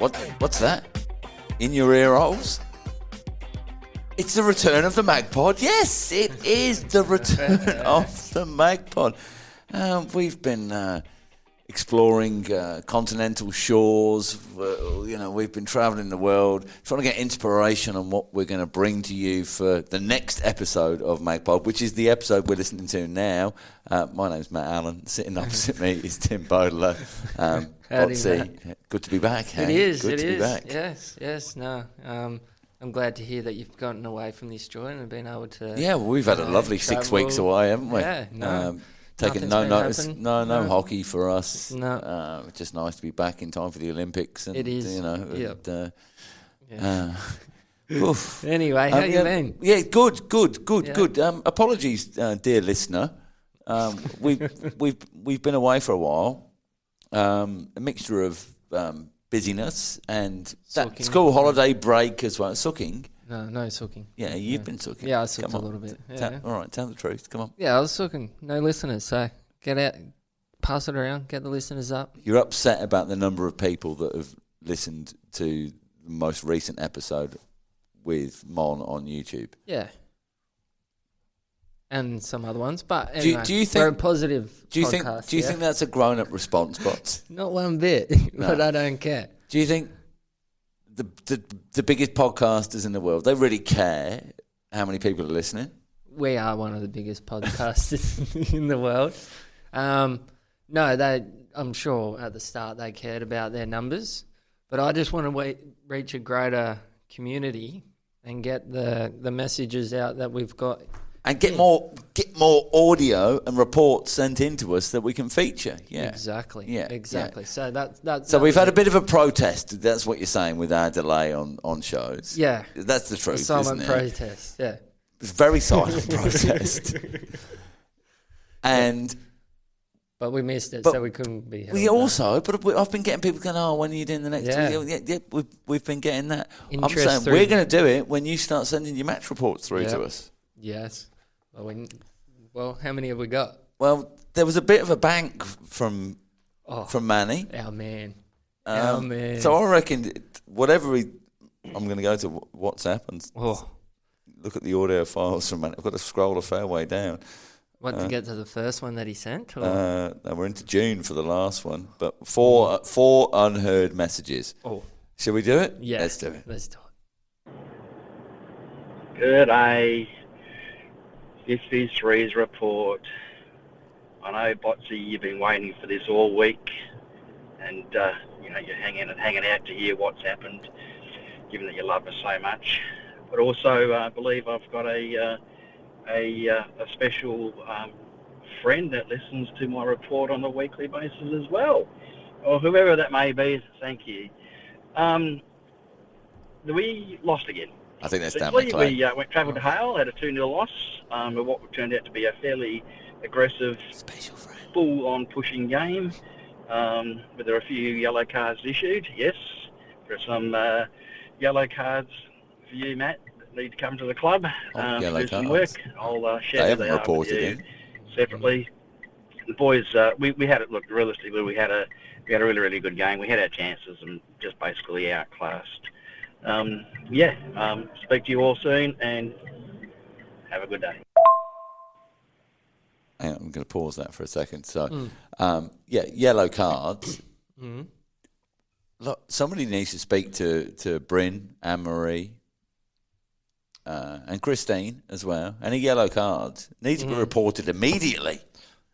What's that? In your ear holes? It's the return of the Magpod. Yes, it is the return of the Magpod. We've been exploring continental shores. We've been travelling the world, trying to get inspiration on what we're going to bring to you for the next episode of Magpod, which is the episode we're listening to now. My name's Matt Allen. Sitting opposite me is Tim Bodler. Bottsy, good to be back. Hey? It is. Good to be back. Yes. No. I'm glad to hear that you've gotten away from this joint and been able to. Yeah, well, we've had a lovely 6 weeks away, haven't we? Yeah. No. Taking no notice, no hockey for us. No. Just nice to be back in time for the Olympics. And, it is. Anyway, how you been? Yeah, good. Apologies, dear listener. We've been away for a while. A mixture of busyness and that school holiday break as well. Sucking. No sucking. Yeah, you've been sucking. Yeah, I sucked a little bit. Yeah. All right, tell the truth. Come on. Yeah, I was sucking. No listeners, so get out, pass it around, get the listeners up. You're upset about the number of people that have listened to the most recent episode with Mon on YouTube. Yeah. And some other ones, but anyway, do you think we're a positive podcast. Do you think that's a grown-up response, Bots? Not one bit, but I don't care. Do you think the biggest podcasters in the world, they really care how many people are listening? We are one of the biggest podcasters in the world. No, I'm sure at the start they cared about their numbers, but I just want to reach a greater community and get the messages out that we've got. And get more audio and reports sent in to us that we can feature. Yeah, exactly. Yeah, exactly. Yeah. So that's so we've had a bit of a protest. That's what you're saying with our delay on shows. Yeah, that's the truth. A silent protest. Yeah, it's a very silent protest. But we missed it, so we couldn't be. I've been getting people going, "Oh, when are you doing the next?" Yeah, we've been getting that. I'm saying we're going to do it when you start sending your match reports through to us. Yes. Well, how many have we got? Well, there was a bit of a bank from Manny. Our man. So I reckon I'm going to go to WhatsApp and look at the audio files from Manny. I've got to scroll a fair way down. To get to the first one that he sent? We're into June for the last one, but four unheard messages. Oh. Shall we do it? Yeah. Let's do it. Good day. This is Ree's report. I know, Bottsy, you've been waiting for this all week, and you're hanging out to hear what's happened, given that you love us so much. But also, I believe I've got a special friend that listens to my report on a weekly basis as well, or whoever that may be. Thank you. We lost again. I think that's we travelled to Hale, had a 2-0 loss, with what turned out to be a fairly aggressive, full-on pushing game. But there are a few yellow cards issued. Yes, there are some yellow cards for you, Matt, that need to come to the club to do some work. I'll share they out with you separately. The boys, we had it. Look, realistically, we had a really, really good game. We had our chances and just basically outclassed. Speak to you all soon and have a good day. Hang on, I'm going to pause that for a second. So, yellow cards. Look, somebody needs to speak to Bryn, Anne-Marie, and Christine as well. Any yellow cards need to be reported immediately.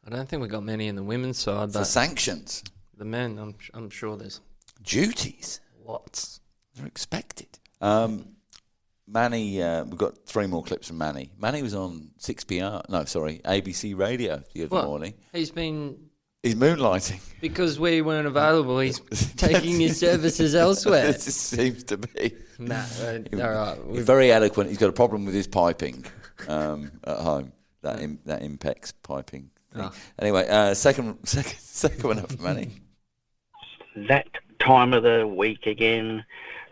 I don't think we got many in the women's side, but for sanctions. The men, I'm sure there's duties. Lots. They're expected. Manny, we've got 3 more clips from Manny. Manny was on ABC Radio the other morning. He's moonlighting. Because we weren't available, he's taking his services elsewhere. It seems to be. Nah, all right. He's very eloquent. He's got a problem with his piping at home. That Impex piping thing. Oh. Anyway, second one up for Manny. That time of the week again,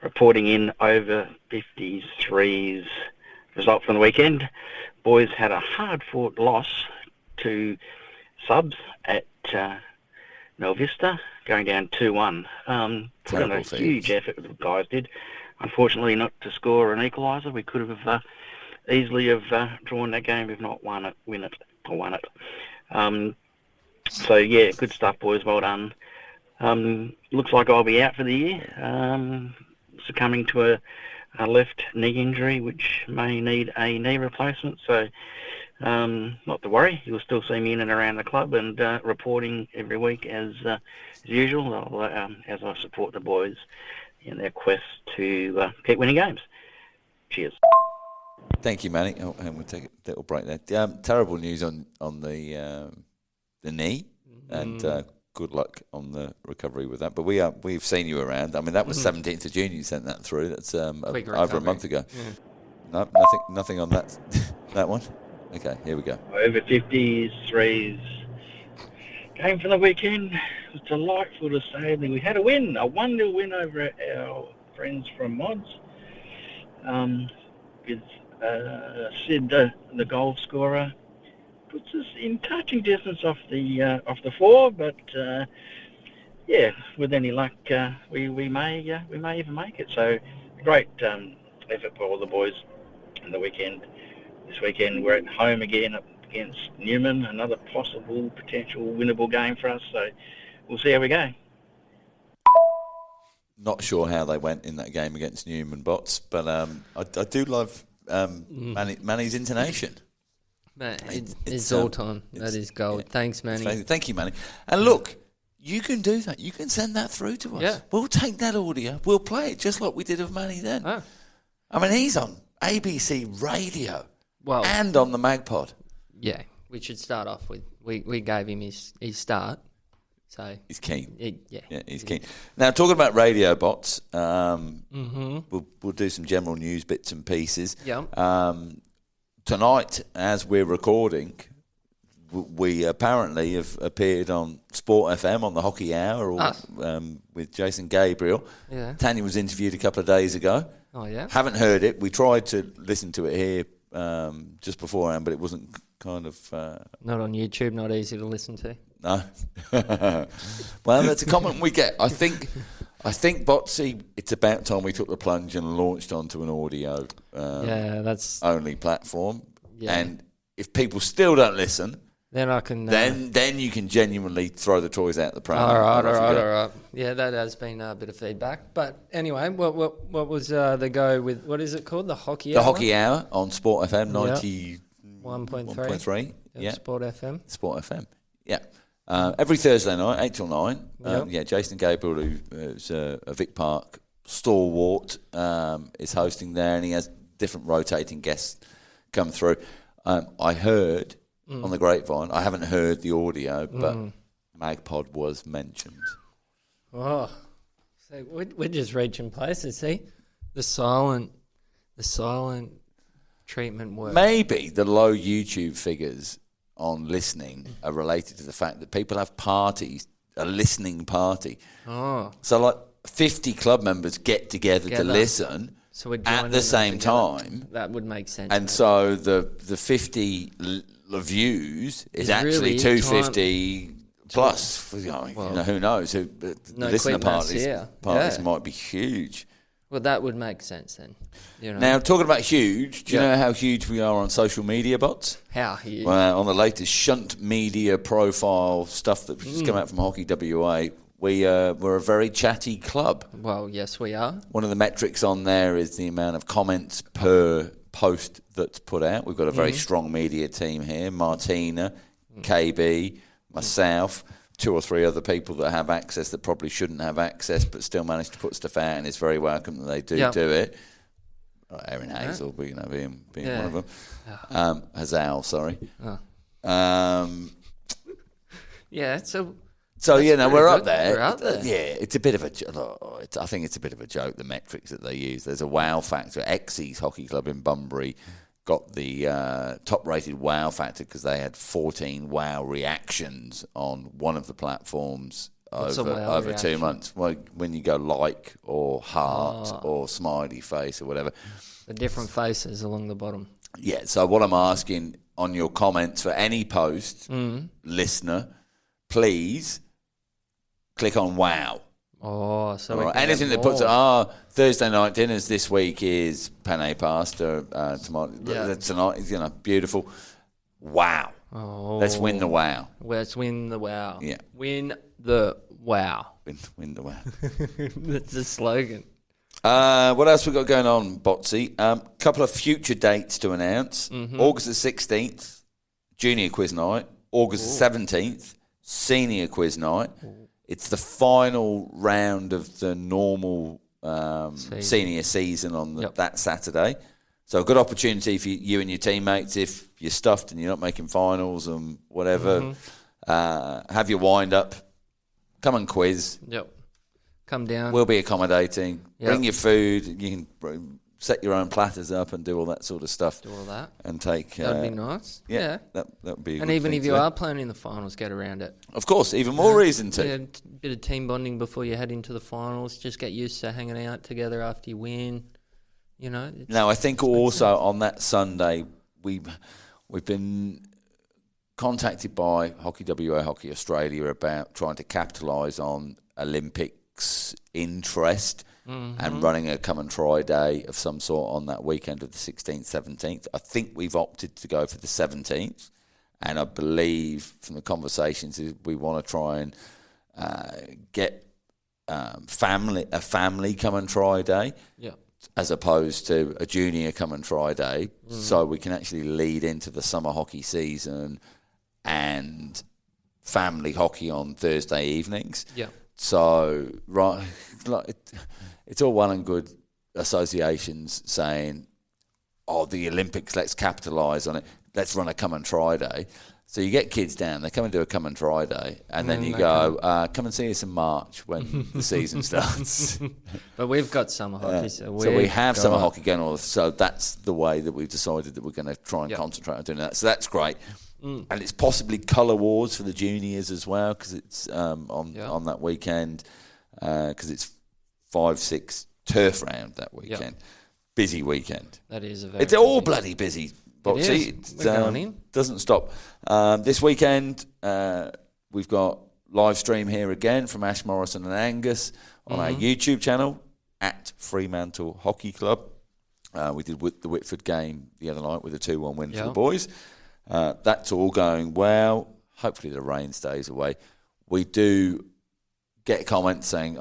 reporting in over 53s result from the weekend. Boys had a hard-fought loss to Subs at Mel Vista, going down 2-1. Put in a huge effort, the guys did. Unfortunately, not to score an equaliser. We could have easily have drawn that game, if not won it. So, yeah, good stuff, boys. Well done. Looks like I'll be out for the year, succumbing to a left knee injury, which may need a knee replacement. So, not to worry. You'll still see me in and around the club and reporting every week as usual, as I support the boys in their quest to keep winning games. Cheers. Thank you, Manny. Oh, and we'll take a little break there. Terrible news on the knee, and good luck on the recovery with that. But we've seen you around. I mean, that was 17th of June. You sent that through. That's over a month ago. Yeah. No, nothing on that that one. Okay, here we go. Over 50s, threes. Game for the weekend. It was delightful to say that we had a win, a 1-0 win over our friends from Mods. With Sid, the goal scorer, puts us in touching distance off the floor, but yeah, with any luck, we may even make it. So great effort by all the boys in the weekend. This weekend we're at home again up against Newman, another potential winnable game for us. So we'll see how we go. Not sure how they went in that game against Newman Bots, but I do love Manny's intonation. Man, it's all time. That is gold. Yeah. Thanks, Manny. Thank you, Manny. And look, you can do that. You can send that through to us. Yeah. We'll take that audio. We'll play it just like we did with Manny then. Oh. I mean, he's on ABC Radio and on the Magpod. Yeah, we should start off with, we gave him his start. So he's keen. He's keen. Is. Now, talking about radio bots, we'll do some general news bits and pieces. Yeah. Tonight, as we're recording, we apparently have appeared on Sport FM on the Hockey Hour with Jason Gabriel. Yeah. Tanya was interviewed a couple of days ago. Oh, yeah? Haven't heard it. We tried to listen to it here just beforehand, but it wasn't kind of... not on YouTube, not easy to listen to. No. Well, that's a comment we get. I think Bottsy, it's about time we took the plunge and launched onto an audio that's only platform. Yeah. And if people still don't listen, then I can then you can genuinely throw the toys out the pram. All right. Yeah, that has been a bit of feedback. But anyway, what was the go with, what is it called? The Hockey Hour? The Hockey Hour on Sport FM 91.3. Yeah. Sport FM. Sport FM. Yeah. Every Thursday night, 8 till 9. Jason Gabriel, who's a Vic Park stalwart, is hosting there, and he has different rotating guests come through. I heard on the grapevine, I haven't heard the audio, but Magpod was mentioned. Oh, so we're just reaching places. See, the silent treatment works. Maybe the low YouTube figures on listening are related to the fact that people have parties, a listening party. Oh. So like 50 club members get together to listen at the same time. That would make sense. And so the 50 views is actually really 250 plus. Who knows? The listener parties might be huge. Well, that would make sense then. Now, talking about huge, do you know how huge we are on social media bots? How huge? Well, on the latest Shunt Media profile stuff that's just come out from Hockey WA, we're a very chatty club. Well, yes, we are. One of the metrics on there is the amount of comments per post that's put out. We've got a very strong media team here. Martina, KB, myself, 2 or 3 other people that have access that probably shouldn't have access but still manage to put stuff out, and it's very welcome that they do it. Erin Hazel being one of them. Hazal, sorry. We're up there. We're out there. Yeah, it's a bit of I think it's a bit of a joke, the metrics that they use. There's a wow factor. Exe's Hockey Club in Bunbury got the top-rated wow factor because they had 14 wow reactions on one of the platforms over 2 months. Well, when you go like or heart or smiley face or whatever. The different faces along the bottom. Yeah, so what I'm asking on your comments for any post, listener, please click on WOW. Oh, so Right. Anything that puts Thursday night dinners this week is penne pasta, tomato. Tonight, beautiful. Wow. Oh. Let's win the WOW. Let's win the WOW. Yeah. Win the WOW. Win the WOW. That's the slogan. What else we got going on, Bottsy? Couple of future dates to announce. August the 16th, junior quiz night. August the 17th, senior quiz night. It's the final round of the normal senior season on that Saturday. So a good opportunity for you and your teammates if you're stuffed and you're not making finals and whatever. Have your wind-up. Come and quiz. Yep. Come down. We'll be accommodating. Yep. Bring your food. You can set your own platters up and do all that sort of stuff. Do all that. And take... That'd be nice. Yeah. That would be a And good even thing if you are playing in the finals, get around it. Of course, even more reason to. Yeah, a bit of team bonding before you head into the finals. Just get used to hanging out together after you win. I think also on that Sunday, we've been contacted by Hockey WA, Hockey Australia about trying to capitalise on Olympics interest and running a come and try day of some sort on that weekend of the 16th, 17th. I think we've opted to go for the 17th, and I believe from the conversations is we want to try and get a family come and try day. Yeah. As opposed to a junior come and try day, so we can actually lead into the summer hockey season and family hockey on Thursday evenings. Yeah. So it's all well and good associations saying, "Oh, the Olympics, let's capitalise on it. Let's run a come and try day." So you get kids down, they come and do a come and try day, and then you go, come and see us in March when the season starts. But we've got summer hockey, so we have summer hockey going on. So that's the way that we've decided that we're going to try and concentrate on doing that. So that's great. And it's possibly colour wars for the juniors as well, because it's on that weekend, because it's 5-6 turf round that weekend. Yep. Busy weekend. That is a very It's all bloody busy. It doesn't stop. This weekend, we've got live stream here again from Ash Morrison and Angus on our YouTube channel at Fremantle Hockey Club. We did the Whitford game the other night with a 2-1 win for the boys. That's all going well. Hopefully the rain stays away. We do get comments saying,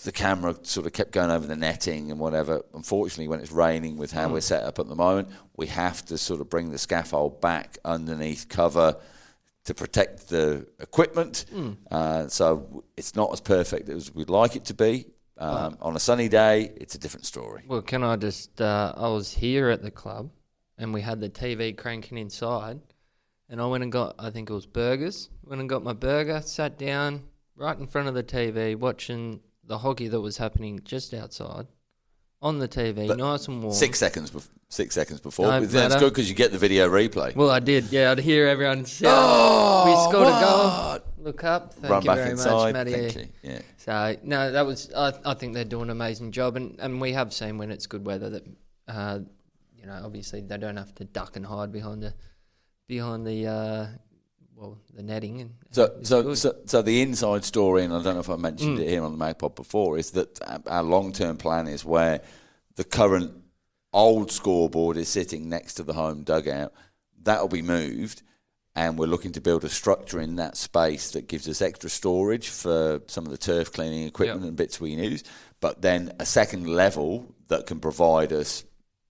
the camera sort of kept going over the netting and whatever. Unfortunately, when it's raining with how we're set up at the moment, we have to sort of bring the scaffold back underneath cover to protect the equipment. So it's not as perfect as we'd like it to be. On a sunny day, it's a different story. Well, can I just... I was here at the club and we had the TV cranking inside, and I went and got, I think it was burgers. Went and got my burger, sat down right in front of the TV watching the hockey that was happening just outside on the TV, but nice and warm. 6 seconds before. No, that's good because you get the video replay. Well, I did. Yeah, I'd hear everyone say, "We scored a goal." Look up. Thank you very much, Matty. Thank you. Yeah. So no, that was. I think they're doing an amazing job, and we have seen when it's good weather that, obviously they don't have to duck and hide behind the the netting. And so the inside story, and I don't know if I mentioned it here on the Magpod before, is that our long-term plan is where the current old scoreboard is sitting next to the home dugout. That'll be moved, and we're looking to build a structure in that space that gives us extra storage for some of the turf cleaning equipment and bits we use, but then a second level that can provide us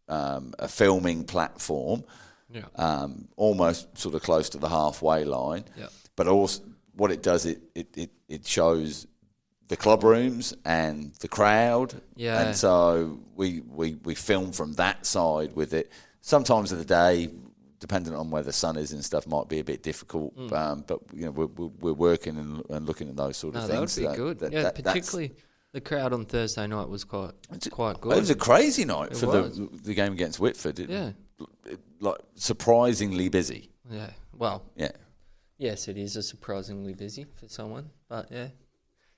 a filming platform. Almost sort of close to the halfway line. But also what it does, it shows the club rooms and the crowd. And so we film from that side with it. Sometimes of the day, depending on where the sun is and stuff, might be a bit difficult. But we're working and looking at those sort of things. That would be good. Particularly the crowd on Thursday night was quite good. It was a crazy night for the game against Whitford. Like surprisingly busy. Yeah. Well. Yeah. Yes, it is a surprisingly busy for someone, but yeah.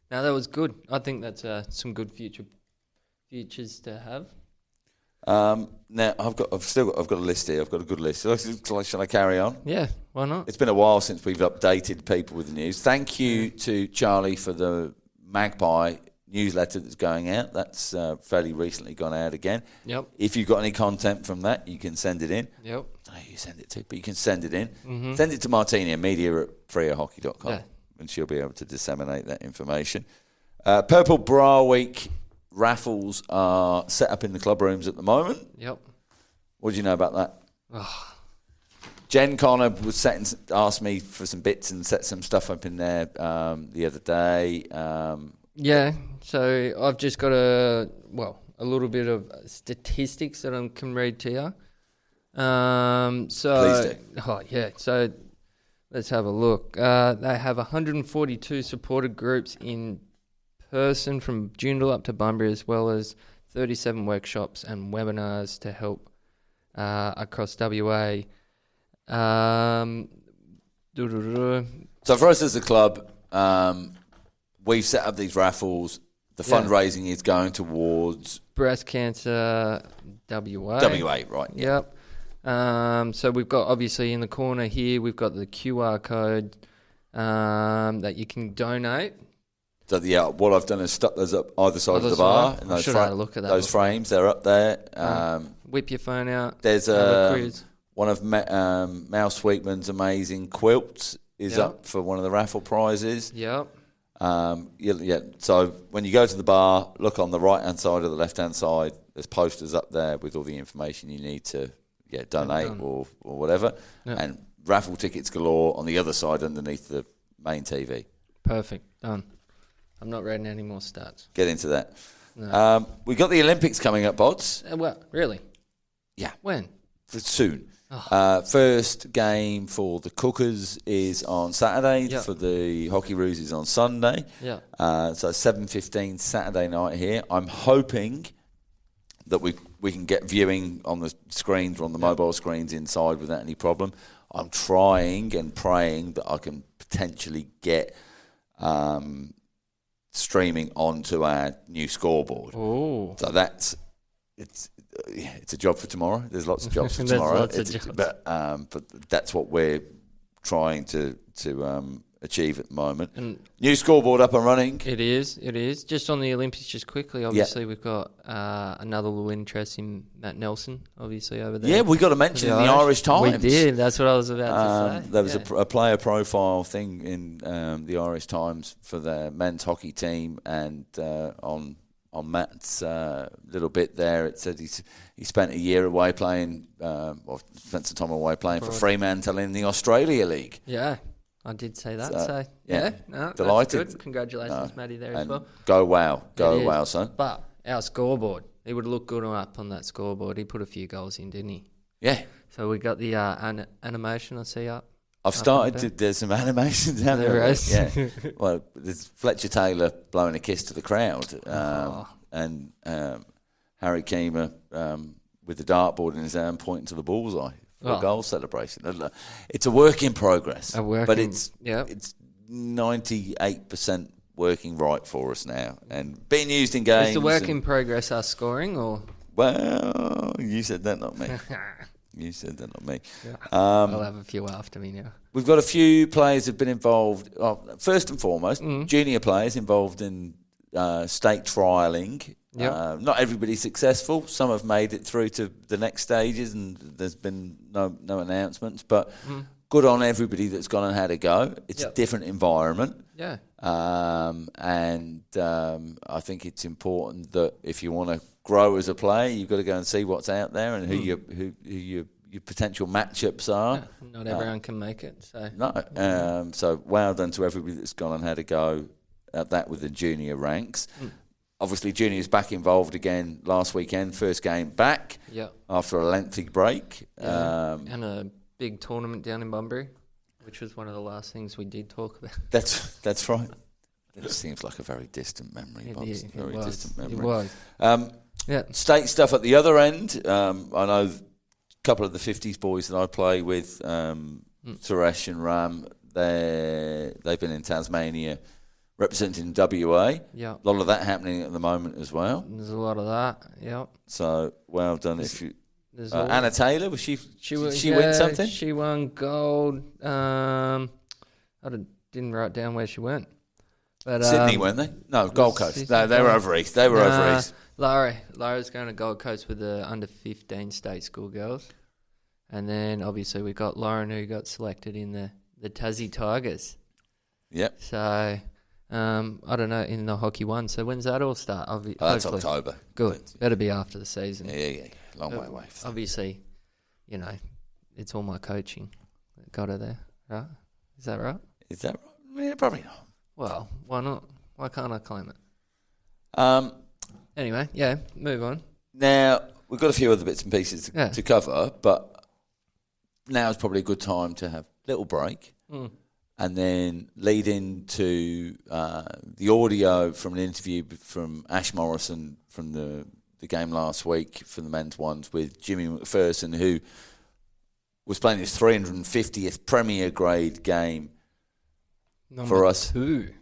No, that was good. I think that's some good futures to have. Now I've got a list here. I've got a good list. Shall I carry on? Yeah, why not? It's been a while since we've updated people with the news. Thank you to Charlie for the Magpie newsletter that's going out. That's fairly recently gone out again. Yep. If you've got any content from that, you can send it in. Yep. I don't know who you send it to, but you can send it in. Send it to Martina, media@freehockey.com, and she'll be able to disseminate that information. Purple Bra Week raffles are set up in the club rooms at the moment. Yep. What do you know about that? Jen Connor asked me for some bits and set some stuff up in there the other day. Yeah, so I've just got a little bit of statistics that I can read to you. Please do. Oh, yeah, so let's have a look. They have 142 supported groups in person from Joondalup up to Bunbury, as well as 37 workshops and webinars to help across WA. So for us as a club, we've set up these raffles. The fundraising is going towards breast cancer WA. WA, right? Yep. So we've got, obviously in the corner here, we've got the QR code that you can donate. So what I've done is stuck those up either side of the bar. And I should have had a look at that. Those frames, they're up there. Whip your phone out. There's one of Mal Sweetman's amazing quilts is up for one of the raffle prizes. Yep. So when you go to the bar, look on the right-hand side or the left-hand side. There's posters up there with all the information you need to donate or whatever. Yep. And raffle tickets galore on the other side underneath the main TV. Perfect. Done. I'm not reading any more stats. Get into that. No. We got the Olympics coming up, Bods. Really? Yeah. When? Soon. First game for the Cookers is on Saturday. Yep. For the Hockey Roos is on Sunday. Yeah. So 7:15 Saturday night here. I'm hoping that we can get viewing on the screens or on the mobile screens inside without any problem. I'm trying and praying that I can potentially get streaming onto our new scoreboard. Oh. So it's a job for tomorrow. There's lots of jobs for tomorrow. But that's what we're trying to achieve at the moment. And new scoreboard up and running. It is. Just on the Olympics, just quickly, obviously we've got another little interest in Matt Nelson, obviously, over there. Yeah, we got to mention in the Irish Times. We did. That's what I was about to say. There was a player profile thing in the Irish Times for the men's hockey team, and on Matt's little bit there, it said he spent a year away playing, spent some time away playing for Fremantle in the Australia League. Yeah, I did say that. No, delighted. That's good. Congratulations, Matty, there as well. Go wow, son. But our scoreboard, he would look good up on that scoreboard. He put a few goals in, didn't he? Yeah. So we got the animation I see up. I've started there's some animations out there. Yeah. Well, there's Fletcher Taylor blowing a kiss to the crowd, and Harry Keemer with the dartboard in his hand pointing to the bullseye for a goal celebration. It's a work in progress, but it's 98% working right for us now and being used in games. Is the work in progress us scoring, or? Well, you said that, not me. You said that, not me. Yeah. I'll have a few after me now. We've got a few players who've been involved. First and foremost, junior players involved in state trialling. Yep. Not everybody successful. Some have made it through to the next stages, and there's been no announcements. But good on everybody that's gone and had a go. It's a different environment. Yeah. And I think it's important that if you want to grow as a player, you've got to go and see what's out there and who your potential matchups are. Yeah, not everyone can make it. So no. So well done to everybody that's gone and had a go at that with the junior ranks. Obviously, juniors back involved again last weekend. First game back after a lengthy break. And a big tournament down in Bunbury, which was one of the last things we did talk about. That's right. It seems like a very distant memory. Distant memory. It was. State stuff at the other end. I know a couple of the 50s boys that I play with, Suresh and Ram, they've been in Tasmania representing WA. Yeah. A lot of that happening at the moment as well. There's a lot of that. Yeah. So well done. If you There's Anna Taylor, was she yeah, win something? She won gold. I didn't write down where she went. But Sydney, weren't they? No, Gold Coast. No, they were over east. They were over east. Lara's going to Gold Coast with the under 15 state schoolgirls. And then obviously we got Lauren, who got selected in the Tassie Tigers. Yep. So I don't know, in the hockey one. So when's that all start? That's October. Good. Better be after the season. Yeah. Long way away. Obviously, it's all my coaching that got her there, right? Is that right? Is that right? Yeah, probably not. Well, why not? Why can't I claim it? Anyway, yeah, move on. Now, we've got a few other bits and pieces to cover, but now is probably a good time to have a little break and then lead into the audio from an interview from Ash Morrison from the game last week for the men's ones with Jimmy McPherson, who was playing his 350th Premier Grade game for us. Number 2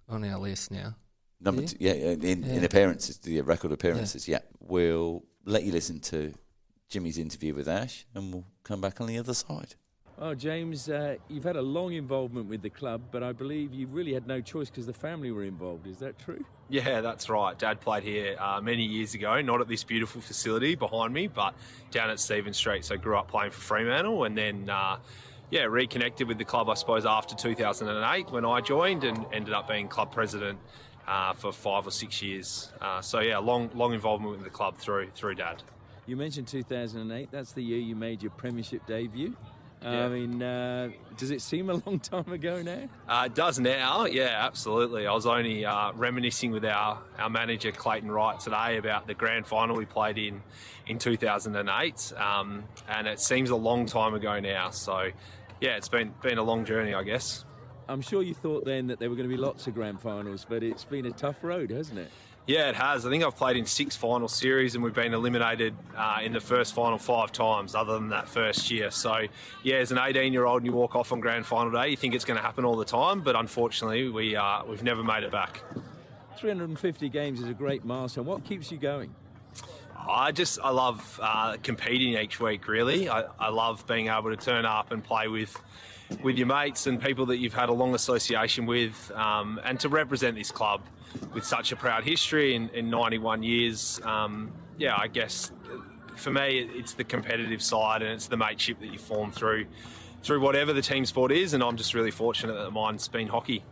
on our list now. Number 2, in appearances, the record appearances, yeah. We'll let you listen to Jimmy's interview with Ash and we'll come back on the other side. Oh, James, you've had a long involvement with the club, but I believe you really had no choice because the family were involved. Is that true? Yeah, that's right. Dad played here many years ago, not at this beautiful facility behind me, but down at Stephen Street. So grew up playing for Fremantle and then, reconnected with the club, I suppose, after 2008 when I joined and ended up being club president for 5 or 6 years. Long involvement with the club through Dad. You mentioned 2008. That's the year you made your premiership debut. Yeah. I mean, does it seem a long time ago now? It does now, yeah, absolutely. I was only reminiscing with our manager, Clayton Wright, today about the grand final we played in 2008, and it seems a long time ago now. So, yeah, it's been a long journey, I guess. I'm sure you thought then that there were going to be lots of grand finals, but it's been a tough road, hasn't it? Yeah, it has. I think I've played in 6 final series and we've been eliminated in the first final 5 times other than that first year. So, yeah, as an 18-year-old and you walk off on grand final day, you think it's going to happen all the time, but unfortunately we've never made it back. 350 games is a great milestone. What keeps you going? I love competing each week, really. I love being able to turn up and play with your mates and people that you've had a long association with, and to represent this club with such a proud history in 91 years. I guess for me it's the competitive side and it's the mateship that you form through whatever the team sport is, and I'm just really fortunate that mine's been hockey.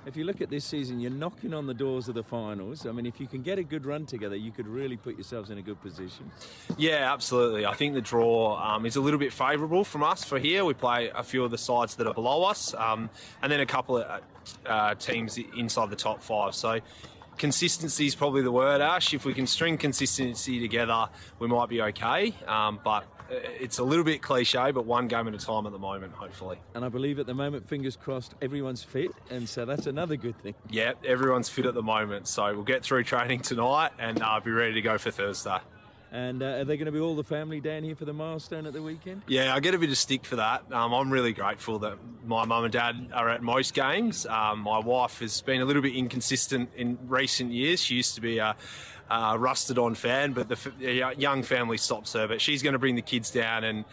If you look at this season, you're knocking on the doors of the finals. I mean, if you can get a good run together, you could really put yourselves in a good position. Yeah, absolutely. I think the draw is a little bit favourable from us for here. We play a few of the sides that are below us, and then a couple of teams inside the top 5. So consistency is probably the word, Ash. If we can string consistency together, we might be okay. But it's a little bit cliche, but one game at a time at the moment, hopefully. And I believe at the moment, fingers crossed, everyone's fit, and so that's another good thing. Yeah, everyone's fit at the moment, so we'll get through training tonight and be ready to go for Thursday. And are they going to be all the family down here for the milestone at the weekend? Yeah, I get a bit of stick for that. I'm really grateful that my mum and dad are at most games. My wife has been a little bit inconsistent in recent years. She used to be a rusted-on fan, but the young family stops her. But she's going to bring the kids down, and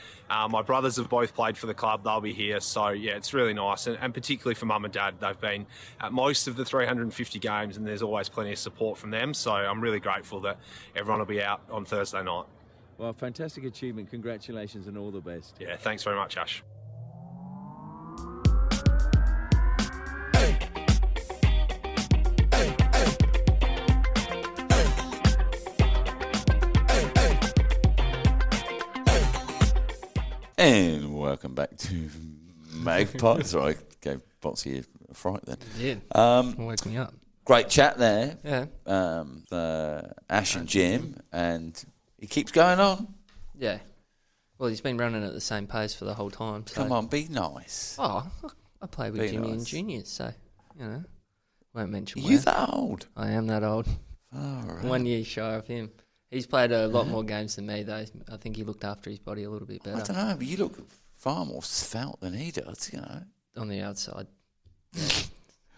my brothers have both played for the club. They'll be here. So, yeah, it's really nice. And particularly for mum and dad, they've been at most of the 350 games, and there's always plenty of support from them. So I'm really grateful that everyone will be out on Thursday night. Well, fantastic achievement. Congratulations and all the best. Yeah, thanks very much, Ash. And welcome back to Magpies. Sorry, I gave Bottsy a fright then. You did. Wake me up. Great chat there. Yeah. Ash and Jim, and he keeps going on. Yeah. Well, he's been running at the same pace for the whole time. So. Come on, be nice. Oh, I play with Jimmy nice. in juniors, so, won't mention Are you that old? I am that old. Oh, right. 1 year shy of him. He's played a lot more games than me, though. I think he looked after his body a little bit better. I don't know, but you look far more svelte than he does, On the outside.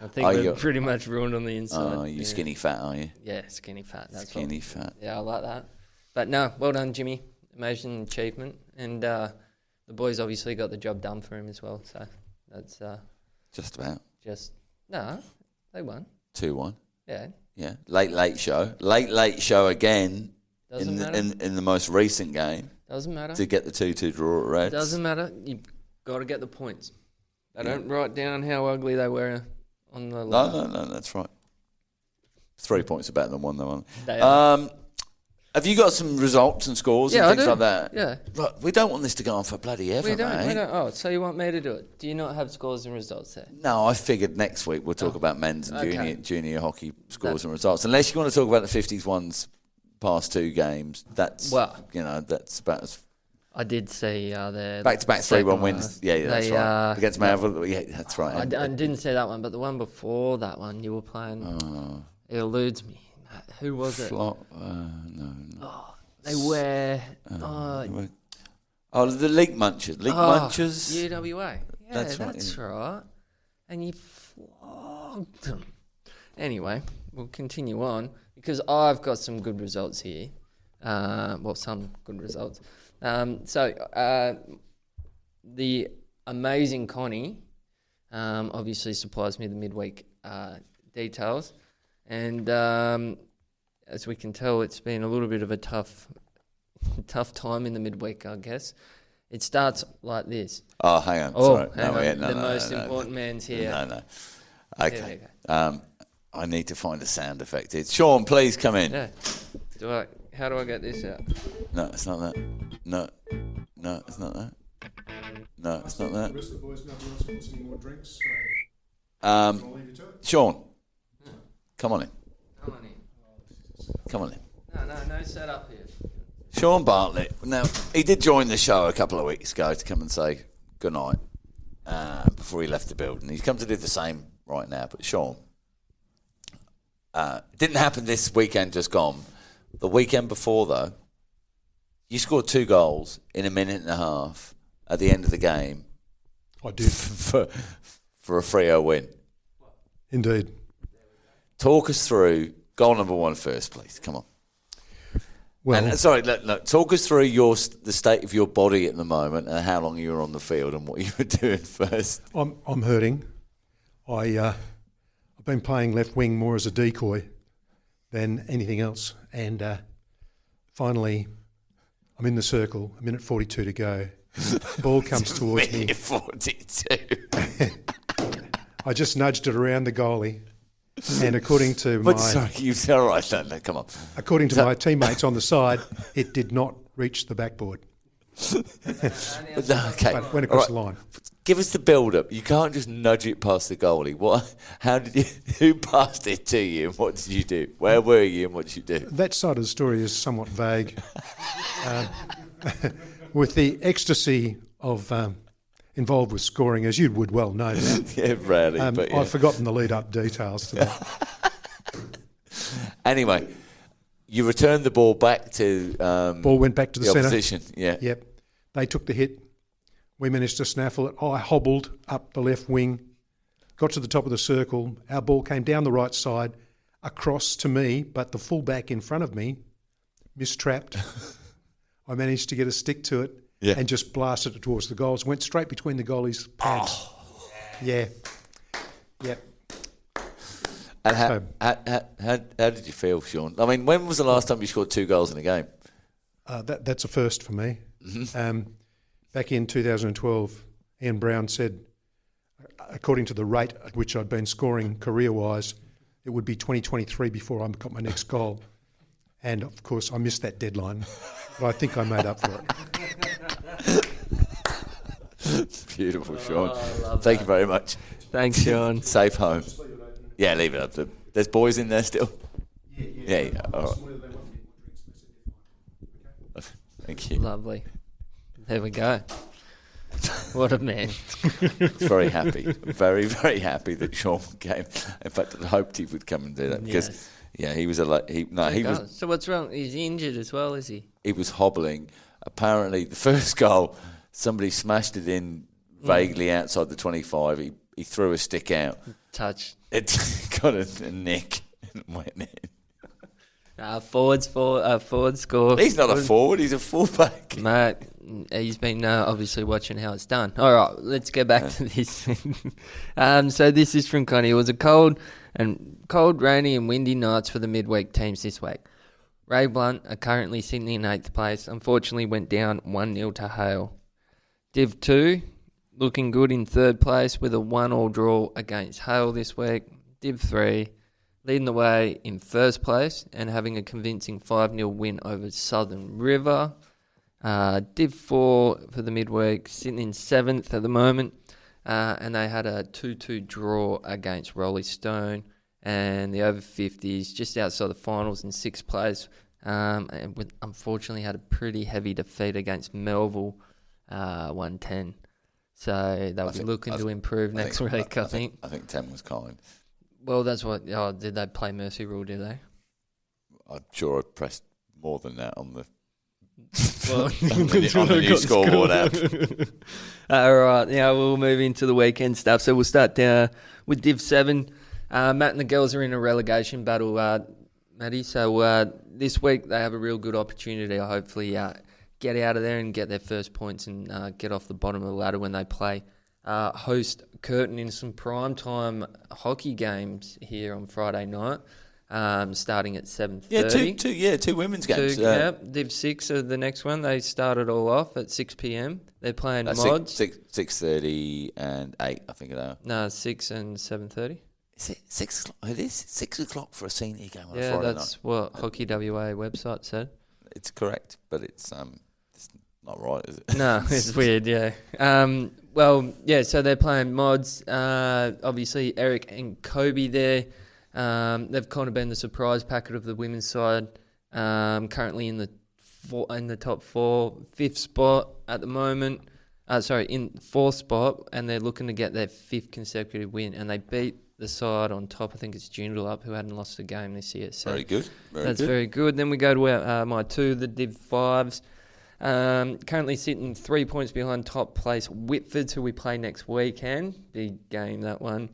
I think we're pretty much ruined on the inside. Oh, you skinny fat, are you? Yeah, skinny fat. That's skinny fat. Yeah, I like that. But no, well done, Jimmy. Amazing achievement. And the boys obviously got the job done for him as well. So that's... just about. No, they won. 2-1. Yeah. Yeah. Late show. Late show again Doesn't matter. in the most recent game. Doesn't matter. To get the 2-2 draw at Reds. Doesn't matter. You've got to get the points. They don't write down how ugly they were on the line. No, that's right. 3 points are better than 1, though. They are. Have you got some results and scores and things like that? Yeah. Look, we don't want this to go on for bloody ever, We don't. mate. Oh, so you want me to do it? Do you not have scores and results there? No, I figured next week we'll talk about men's and Okay. junior hockey scores and results. Unless you want to talk about the 50s ones past 2 games, that's that's about as I did see their back-to-back 3-1 wins. Yeah, that's right. Against Manville. Yeah, that's right. I didn't see that one, but the one before that one you were playing, it eludes me. Who was it? No. Oh, they were... the League Munchers. UWA. Yeah, that's right. And you flogged them. Anyway, we'll continue on because I've got some good results here. Some good results. So the amazing Connie obviously supplies me the midweek details. And as we can tell, it's been a little bit of a tough time in the midweek, I guess. It starts like this. Oh, hang on. Sorry. Sorry. The most important man's here. No. Okay. I need to find a sound effect. Sean, please come in. Yeah. How do I get this out? No, it's not that. No, it's not that. No, it's not that. The rest of the boys, nobody else wants any more drinks, so I'll leave you to it. Sean, come on in. Come on in. No setup here. Sean Bartlett. Now, he did join the show a couple of weeks ago to come and say goodnight before he left the building. He's come to do the same right now. But Sean, it didn't happen this weekend just gone. The weekend before, though, you scored 2 goals in a minute and a half at the end of the game. I did. For a 3-0 win. Indeed. Talk us through goal number 1 first, please. Come on. Well, look. Talk us through the state of your body at the moment and how long you were on the field and what you were doing first. I'm hurting. I've been playing left wing more as a decoy than anything else. And finally, I'm in the circle, a minute 42 to go. Ball comes towards me. Minute 42. I just nudged it around the goalie. And according to But sorry, you're all right. No, come on. According to my teammates on the side, it did not reach the backboard. Okay. But went across the line. Give us the build-up. You can't just nudge it past the goalie. What? How did you? Who passed it to you? And what did you do? Where were you? And what did you do? That side of the story is somewhat vague. With the ecstasy of involved with scoring, as you would well know, Matt, Yeah, rarely. But yeah. I've forgotten the lead-up details to that. Anyway, you returned the ball back to Ball went back to the centre. opposition. Yeah. Yep. They took the hit. We managed to snaffle it. I hobbled up the left wing, got to the top of the circle. Our ball came down the right side, across to me, but the fullback in front of me mistrapped. I managed to get a stick to it and just blasted it towards the goals. Went straight between the goalies' pads. Oh. Yeah. Yep. And how did you feel, Sean? I mean, when was the last time you scored 2 goals in a game? That's a first for me. Mm-hmm. Back in 2012, Ian Brown said, according to the rate at which I'd been scoring career-wise, it would be 2023 before I got my next goal. And, of course, I missed that deadline, but I think I made up for it. Beautiful, Sean. Thank you very much. Thanks, Sean. Safe home. Yeah, leave it up. There's boys in there still? Yeah. All right. Thank you. Lovely. There we go. What a man. Very happy. Very, very happy that Sean came. In fact, I hoped he would come and do that because, he was was. So what's wrong? He's injured as well, is he? He was hobbling. Apparently, the first goal, somebody smashed it in vaguely outside the 25. he threw a stick out. Touch. It got a nick and went in. Forward score. He's not a forward, he's a fullback. Mate, he's been obviously watching how it's done. All right, let's get back to this. So this is from Connie. It was a cold, rainy and windy nights for the midweek teams this week. Ray Blunt are currently sitting in 8th place. Unfortunately went down 1-0 to Hale. Div 2, looking good in 3rd place with a 1-1 draw against Hale this week. Div 3, leading the way in 1st place and having a convincing 5-0 win over Southern River. Div 4 for the midweek, sitting in 7th at the moment. And they had a 2-2 draw against Rolly Stone. And the over 50s just outside the finals in 6th place. And unfortunately had a pretty heavy defeat against Melville, 110. So they'll be looking to improve next week, I think. I think 10 was kind. Well, that's what... Oh, did they play Mercy Rule, did they? I'm sure I pressed more than that on the... Well, on the new scoreboard app. All right, now we'll move into the weekend stuff. So we'll start with Div 7. Matt and the girls are in a relegation battle, Matty. So this week they have a real good opportunity to hopefully get out of there and get their first points and get off the bottom of the ladder when they play host Curtin in some primetime hockey games here on Friday night, starting at 7:30. Yeah, two women's games. Div 6 are the next one. They started all off at 6 p.m. They're playing Mods. 6:30 and 8, I think it are. No, 6 and 7:30. Is it 6 o'clock? It is 6 o'clock for a senior game on a Yeah, Friday that's night. what Hockey WA website said. It's correct, but it's not right, is it? No, it's weird, yeah. So they're playing Mods. Obviously, Eric and Kobe there. They've kind of been the surprise packet of the women's side. Currently in the top 4, 5th spot at the moment. In 4th spot, and they're looking to get their 5th consecutive win. And they beat the side on top. I think it's Joondalup, who hadn't lost a game this year. So very good. Very good. Then we go to my 2, the Div 5s. Currently sitting 3 points behind top place Whitford, who we play next weekend. Big game, that one.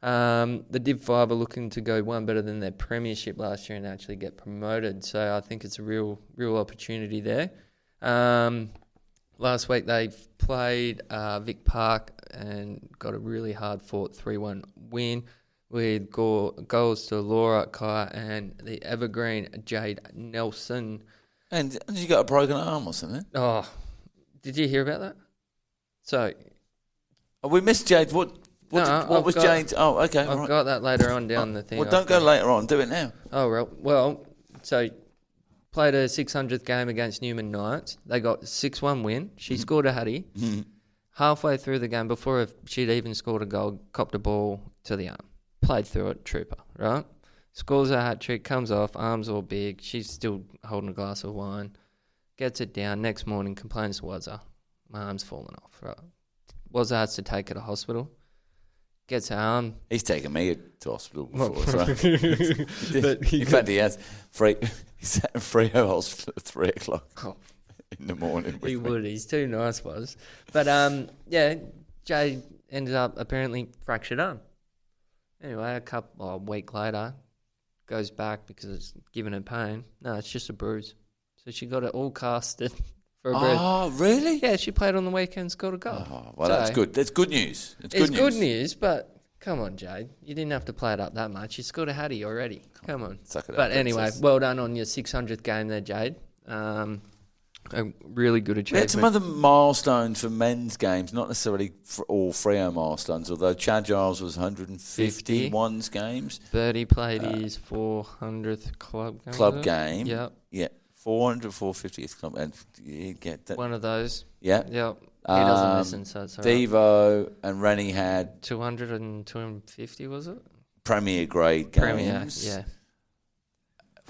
The Div 5 are looking to go one better than their premiership last year and actually get promoted. So I think it's a real opportunity there. Last week they played Vic Park and got a really hard-fought 3-1 win with goals to Laura Kai and the Evergreen Jade Nelson. And you got a broken arm or something? Oh, did you hear about that? So... we missed Jade. What was Jade's... Oh, okay. I've got that later on down the thing. Well, don't go later on. Do it now. Oh, well, so... Played a 600th game against Newman Knights. They got 6-1 win. She scored a hattie. Halfway through the game, before she'd even scored a goal, copped a ball to the arm. Played through it, trooper, right? Scores a hat-trick, comes off, arms all big. She's still holding a glass of wine. Gets it down. Next morning, complains to Wazza. My arm's fallen off, right? Wazza has to take her to hospital. Gets her arm. He's taken me to hospital before, so. In fact, he has. He's at Freo Hospital at 3 o'clock in the morning. He would. He's too nice, was. But, Jay ended up apparently fractured arm. Anyway, a week later, goes back because it's giving her pain. No, it's just a bruise. So she got it all casted for a bruise. Oh, really? Yeah, she played on the weekend, scored a goal. Oh, well, that's good. That's good news. It's good news, but come on, Jade. You didn't have to play it up that much. You scored a hattie already. Come on. But anyway, well done on your 600th game there, Jade. A really good achievement. We had some other milestones for men's games, not necessarily for all Freo milestones, although Chad Giles was 150 one's games. Birdie played his 400th club game. Yep. Yeah, 400, 450th club. And you get that. One of those. Yeah. Yep. He doesn't listen, so it's all right. Devo and Rennie had 200 and 250, was it? Premier grade games. Premier, yeah.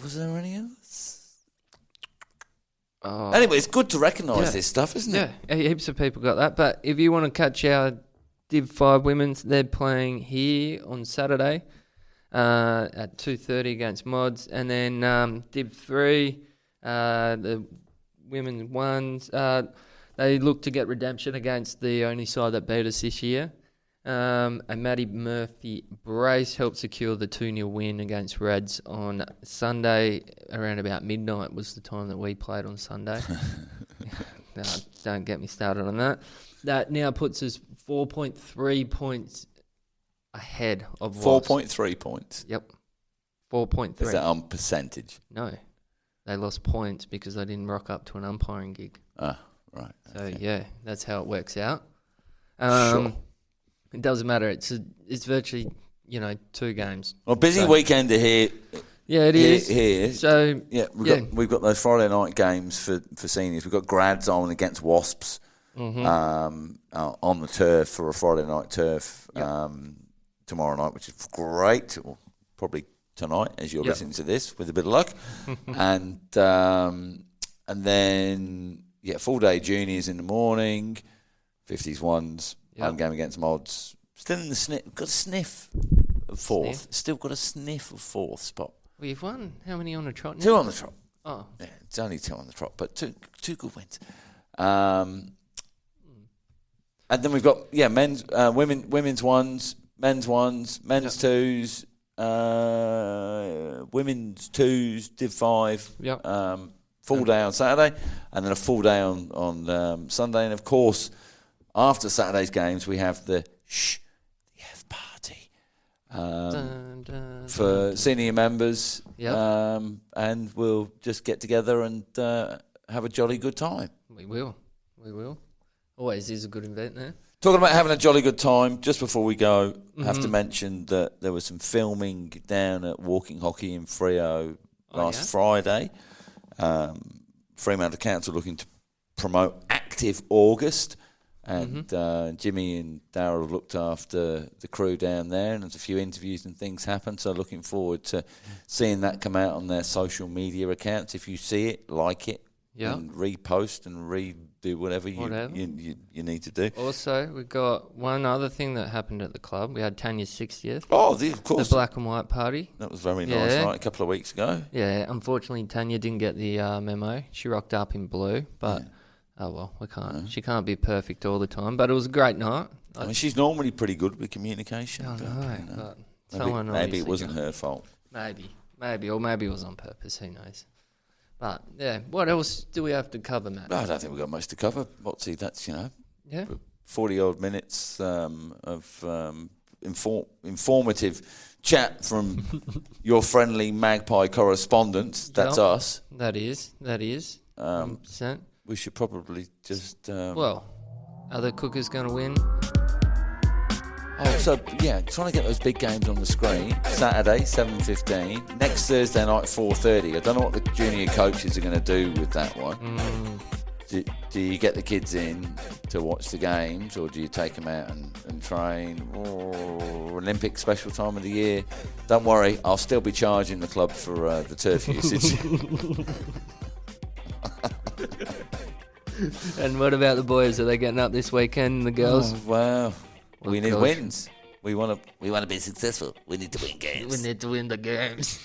Was there any others? Oh. Anyway, it's good to recognise this stuff, isn't it? Yeah, heaps of people got that. But if you want to catch our Div 5 women's, they're playing here on Saturday at 2:30 against Mods. And then Div 3, the women's ones, they look to get redemption against the only side that beat us this year. A Matty Murphy brace helped secure the 2-0 win against Reds on Sunday. Around about midnight was the time that we played on Sunday. No, don't get me started on that. That now puts us 4.3 points ahead of 4.3 points. Yep. 4.3. Is that on percentage? No. They lost points because they didn't rock up to an umpiring gig. Ah, right. So, okay. yeah, that's how it works out. Sure. It doesn't matter. It's virtually, 2 games. Well, busy weekend here. Yeah, it is. Here. So, yeah, we've got those Friday night games for seniors. We've got Grads on against Wasps on the turf for a Friday night turf tomorrow night, which is great. Or probably tonight as you're listening to this with a bit of luck. And then full day juniors in the morning, 50s ones, home game against Mods. Still in the sniff. Got a sniff of fourth. Still got a sniff of fourth spot. Well, you've won. How many on the trot now? 2 on the trot. Oh. Yeah, it's only 2 on the trot, but two good wins. And then we've got men's, women's ones, men's ones, men's twos, women's twos, Div 5. Yep. Full day on Saturday, and then a full day on Sunday. And of course, after Saturday's games, we have the F party for senior members. Yep. And we'll just get together and have a jolly good time. We will. Always is a good event there. Talking about having a jolly good time, just before we go, I have to mention that there was some filming down at Walking Hockey in Freo last Friday. Fremantle Council looking to promote Active August, and Jimmy and Darryl looked after the crew down there, and there's a few interviews and things happened, so looking forward to seeing that come out on their social media accounts. If you see it, like it, and repost and redo whatever you need to do. Also, we've got one other thing that happened at the club. We had Tanya's 60th. Oh, of course. The black and white party. That was very nice, right? A couple of weeks ago. Yeah, unfortunately, Tanya didn't get the memo. She rocked up in blue, but oh well, we can't. She can't be perfect all the time, but it was a great night. I mean, she's normally pretty good with communication. But maybe it wasn't her fault. Maybe, or maybe it was on purpose. Who knows? But yeah, what else do we have to cover, Matt? I don't think we've got much to cover. Bottsy, that's 40 odd minutes of informative chat from your friendly magpie correspondent. That's us. That is. 100%. We should probably just. Are the Cookers going to win? Trying to get those big games on the screen. Saturday, 7:15. Next Thursday night, 4:30. I don't know what the junior coaches are going to do with that one. Do you get the kids in to watch the games, or do you take them out and train? Or Olympic special time of the year? Don't worry, I'll still be charging the club for the turf usage. And what about the boys? Are they getting up this weekend? The girls? We need wins. We want to be successful. We need to win games. We need to win the games.